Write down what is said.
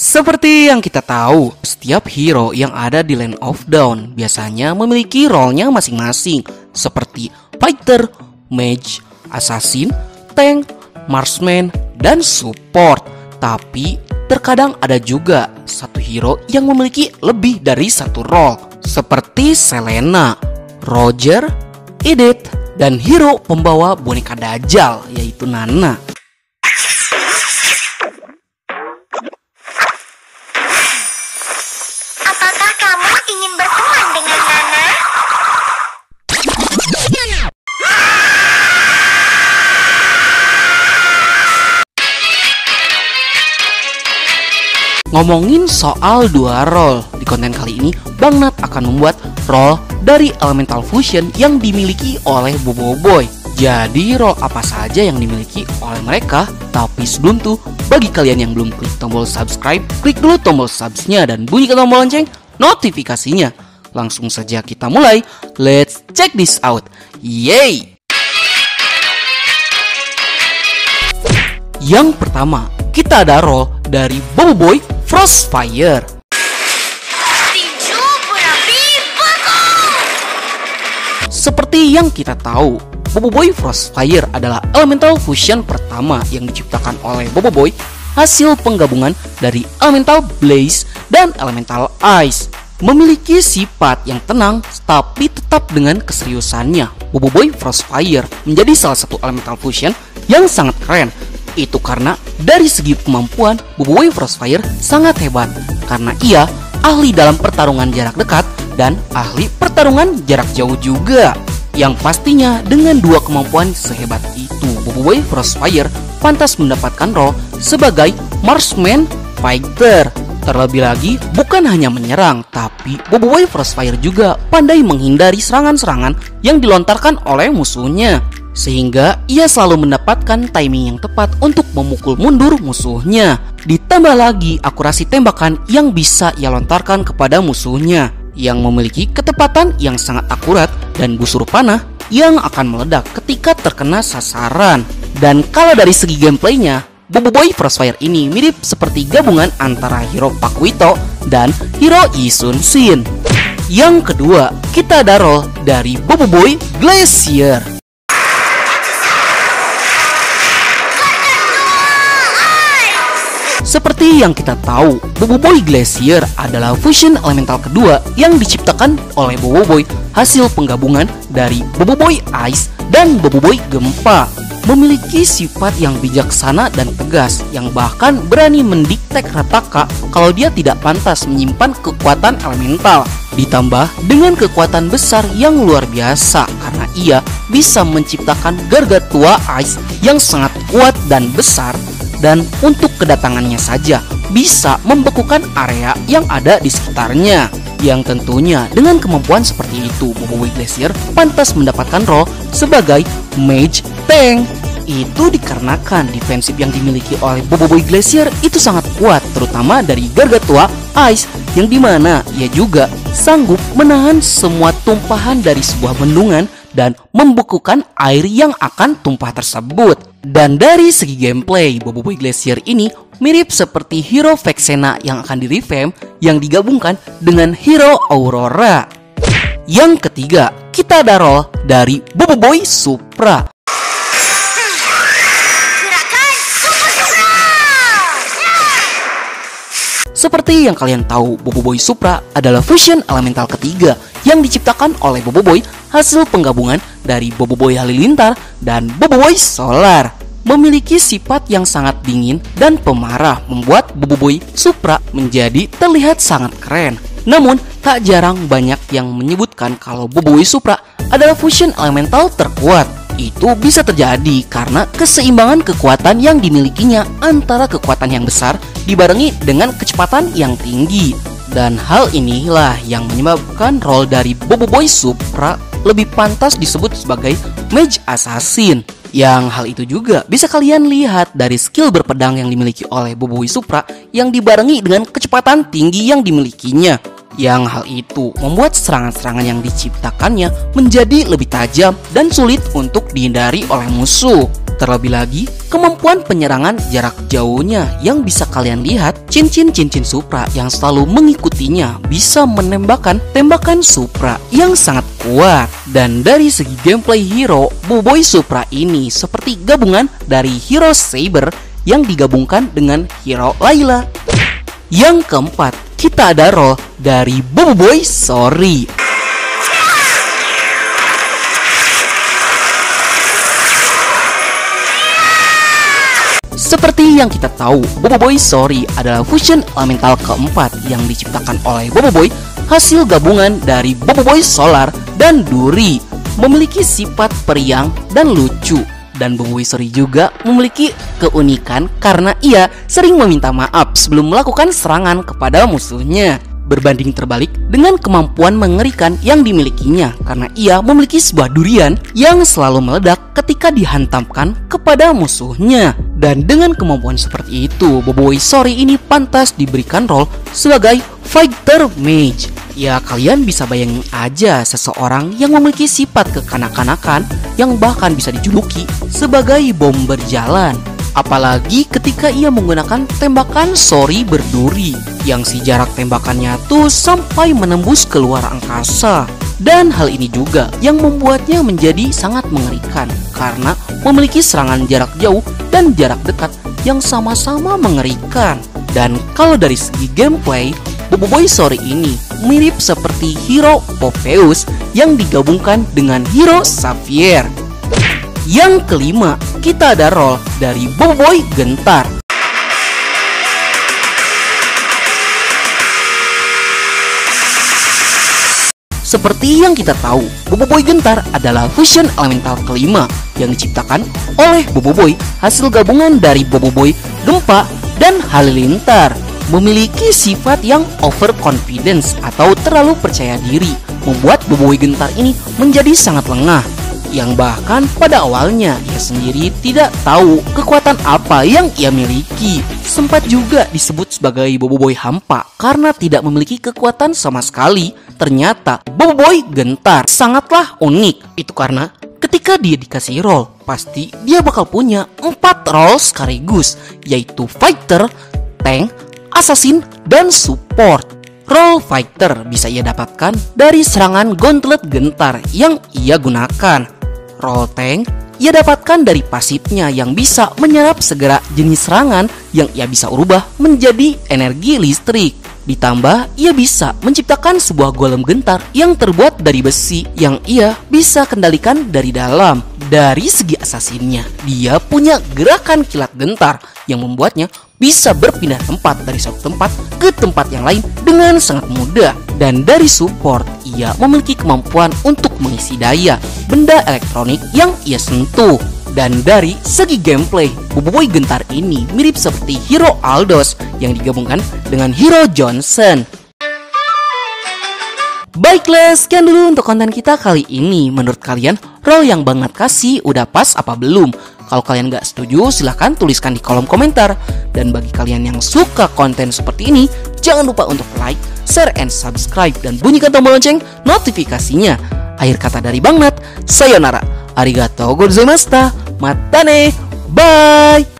Seperti yang kita tahu, setiap hero yang ada di Land of Dawn biasanya memiliki role-nya masing-masing, seperti fighter, mage, assassin, tank, marksman, dan support. Tapi terkadang ada juga satu hero yang memiliki lebih dari satu role, seperti Selena, Roger, Edith, dan hero pembawa boneka Dajjal yaitu Nana. Apakah kamu ingin berteman dengan Nana? Ngomongin soal dua role, di konten kali ini Bang Nat akan membuat role dari Elemental Fusion yang dimiliki oleh Boboiboy. Jadi role apa saja yang dimiliki oleh mereka? Tapi sebelum itu, bagi kalian yang belum klik tombol subscribe, klik dulu tombol subsnya dan bunyikan tombol lonceng notifikasinya. Langsung saja kita mulai. Let's check this out. Yeay! Yang pertama, kita ada role dari Boboiboy Frostfire. Tinju berapi bakar! Seperti yang kita tahu, Boboiboy Frostfire adalah Elemental Fusion pertama yang diciptakan oleh Boboiboy, hasil penggabungan dari Elemental Blaze dan Elemental Ice. Memiliki sifat yang tenang tapi tetap dengan keseriusannya, Boboiboy Frostfire menjadi salah satu Elemental Fusion yang sangat keren. Itu karena dari segi kemampuan, Boboiboy Frostfire sangat hebat karena ia ahli dalam pertarungan jarak dekat dan ahli pertarungan jarak jauh juga. Yang pastinya dengan dua kemampuan sehebat itu, Boboiboy Frostfire pantas mendapatkan role sebagai marksman fighter. Terlebih lagi, bukan hanya menyerang, tapi Boboiboy Frostfire juga pandai menghindari serangan-serangan yang dilontarkan oleh musuhnya, sehingga ia selalu mendapatkan timing yang tepat untuk memukul mundur musuhnya. Ditambah lagi akurasi tembakan yang bisa ia lontarkan kepada musuhnya, yang memiliki ketepatan yang sangat akurat dan busur panah yang akan meledak ketika terkena sasaran. Dan kalau dari segi gameplaynya, Boboiboy Frostfire ini mirip seperti gabungan antara hero Pakuito dan hero Yi Sun-shin. Yang kedua, kita ada role dari Boboiboy Glacier. Seperti yang kita tahu, Boboiboy Glacier adalah fusion elemental kedua yang diciptakan oleh Boboiboy, hasil penggabungan dari Boboiboy Ice dan Boboiboy Gempa. Memiliki sifat yang bijaksana dan tegas, yang bahkan berani mendiktek Rataka kalau dia tidak pantas menyimpan kekuatan elemental. Ditambah dengan kekuatan besar yang luar biasa karena ia bisa menciptakan Gargantua Ice yang sangat kuat dan besar. Dan untuk kedatangannya saja bisa membekukan area yang ada di sekitarnya. Yang tentunya dengan kemampuan seperti itu, Boboiboy Glacier pantas mendapatkan role sebagai mage tank. Itu dikarenakan defensif yang dimiliki oleh Boboiboy Glacier itu sangat kuat, terutama dari Gargantua Ice, yang dimana ia juga sanggup menahan semua tumpahan dari sebuah bendungan dan membekukan air yang akan tumpah tersebut. Dan dari segi gameplay, Boboiboy Glacier ini mirip seperti hero Vexena yang akan di-revamp yang digabungkan dengan hero Aurora. Yang ketiga, kita ada role dari Boboiboy Supra. Gerakan Super Supra! Seperti yang kalian tahu, Boboiboy Supra adalah fusion elemental ketiga yang diciptakan oleh Boboiboy, hasil penggabungan dari Boboiboy Halilintar dan Boboiboy Solar. Memiliki sifat yang sangat dingin dan pemarah, membuat Boboiboy Supra menjadi terlihat sangat keren. Namun, tak jarang banyak yang menyebutkan kalau Boboiboy Supra adalah fusion elemental terkuat. Itu bisa terjadi karena keseimbangan kekuatan yang dimilikinya antara kekuatan yang besar dibarengi dengan kecepatan yang tinggi. Dan hal inilah yang menyebabkan role dari Boboiboy Supra lebih pantas disebut sebagai mage assassin. Yang hal itu juga bisa kalian lihat dari skill berpedang yang dimiliki oleh Boboiboy Supra yang dibarengi dengan kecepatan tinggi yang dimilikinya. Yang hal itu membuat serangan-serangan yang diciptakannya menjadi lebih tajam dan sulit untuk dihindari oleh musuh. Terlebih lagi, kemampuan penyerangan jarak jauhnya yang bisa kalian lihat, cincin-cincin Supra yang selalu mengikutinya bisa menembakkan tembakan Supra yang sangat kuat. Dan dari segi gameplay hero, Boboiboy Supra ini seperti gabungan dari Hero Saber yang digabungkan dengan Hero Layla. Yang keempat, kita ada role dari Boboiboy Sori. Seperti yang kita tahu, Boboiboy Sori adalah fusion elemental keempat yang diciptakan oleh Boboiboy, hasil gabungan dari Boboiboy Solar dan Duri. Memiliki sifat periang dan lucu. Dan Boboiboy Sori juga memiliki keunikan karena ia sering meminta maaf sebelum melakukan serangan kepada musuhnya. Berbanding terbalik dengan kemampuan mengerikan yang dimilikinya karena ia memiliki sebuah durian yang selalu meledak ketika dihantamkan kepada musuhnya. Dan dengan kemampuan seperti itu, Boboiboy Sori ini pantas diberikan role sebagai fighter mage. Ya, kalian bisa bayangin aja seseorang yang memiliki sifat kekanak-kanakan yang bahkan bisa dijuluki sebagai bom berjalan. Apalagi ketika ia menggunakan tembakan Sori berduri yang si jarak tembakannya tuh sampai menembus keluar angkasa. Dan hal ini juga yang membuatnya menjadi sangat mengerikan karena memiliki serangan jarak jauh dan jarak dekat yang sama-sama mengerikan. Dan kalau dari segi gameplay, Boboiboy Sori ini mirip seperti Hero Popheus yang digabungkan dengan Hero Xavier. Yang kelima, kita ada role dari Boboiboy Gentar. Seperti yang kita tahu, Boboiboy Gentar adalah fusion elemental kelima yang diciptakan oleh Boboiboy, hasil gabungan dari Boboiboy, Gempa, dan Halilintar. Memiliki sifat yang overconfidence atau terlalu percaya diri, membuat Boboiboy Gentar ini menjadi sangat lengah. Yang bahkan pada awalnya ia sendiri tidak tahu kekuatan apa yang ia miliki. Sempat juga disebut sebagai Boboiboy hampa karena tidak memiliki kekuatan sama sekali. Ternyata Boboiboy Gentar sangatlah unik. Itu karena ketika dia dikasih role, pasti dia bakal punya 4 role sekaligus, yaitu fighter, tank, assassin, dan support. Role fighter bisa ia dapatkan dari serangan gauntlet Gentar yang ia gunakan. Role tank ia dapatkan dari pasifnya yang bisa menyerap segera jenis serangan yang ia bisa ubah menjadi energi listrik. Ditambah ia bisa menciptakan sebuah golem gentar yang terbuat dari besi yang ia bisa kendalikan dari dalam. Dari segi asasinnya, dia punya gerakan kilat gentar yang membuatnya bisa berpindah tempat dari satu tempat ke tempat yang lain dengan sangat mudah. Dan dari support, ia memiliki kemampuan untuk mengisi daya benda elektronik yang ia sentuh. Dan dari segi gameplay, Boboiboy Gentar ini mirip seperti Hero Aldos yang digabungkan dengan Hero Johnson. Baiklah, sekian dulu untuk konten kita kali ini. Menurut kalian, role yang banget kasih udah pas apa belum? Kalau kalian gak setuju, silahkan tuliskan di kolom komentar. Dan bagi kalian yang suka konten seperti ini, jangan lupa untuk like, share, and subscribe. Dan bunyikan tombol lonceng notifikasinya. Akhir kata dari Bang Nat, sayonara, arigatou gozaimashita, matane, bye!